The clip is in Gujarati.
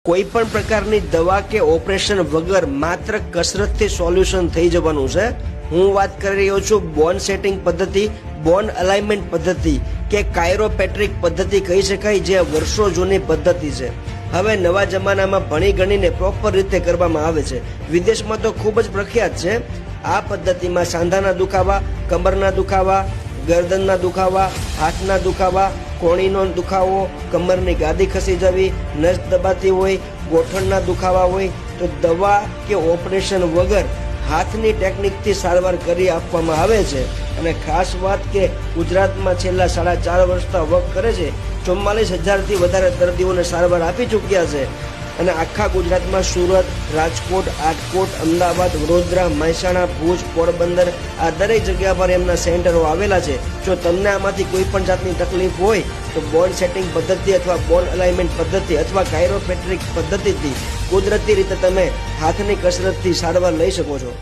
કોઈ પણ પ્રકારની દવા કે ઓપરેશન વગર માત્ર કસરતથી સોલ્યુશન થઈ જવાનું છે। હું વાત કરી રહ્યો છું બોન સેટિંગ પદ્ધતિ, બોન અલાઇનમેન્ટ પદ્ધતિ કે કાયરોપેટ્રિક પદ્ધતિ કહી શકાય, જે વર્ષો જૂની પદ્ધતિ છે। હવે નવા જમાનામાં ભણી ગણીને પ્રોપર રીતે કરવામાં આવે છે। વિદેશમાં તો ખૂબ જ પ્રખ્યાત છે। આ પદ્ધતિમાં સાંધાના દુખાવા, કમરના દુખાવા, ગરદનના દુખાવા, હાથના દુખાવા, કોણીનો દુખાવો, કમરની ગાદી ખસી જવી, નસ દબાતી હોય, ગોઠણના દુખાવા હોય તો દવા કે ઓપરેશન વગર હાથની ટેકનિકથી સારવાર કરી આપવામાં આવે છે। અને ખાસ વાત કે ગુજરાતમાં છેલ્લા 4.5 વર્ષથી વર્ક કરે છે 44,000થી વધારે દર્દીઓને સારવાર આપી ચૂક્યા છે। અને આખા ગુજરાતમાં સુરત, રાજકોટ, રાજકોટ, અમદાવાદ, વડોદરા, મહેસાણા, ભુજ, પોરબંદર આ દરેક જગ્યા પર એમના સેન્ટરો આવેલા છે। જો તમને આમાંથી કોઈ પણ જાતની તકલીફ હોય તો બોન સેટિંગ પદ્ધતિ અથવા બોન અલાઇનમેન્ટ પદ્ધતિ અથવા કાયરોપેટ્રિક પદ્ધતિથી કુદરતી રીતે તમે હાથની કસરતથી સારવાર લઈ શકો છો।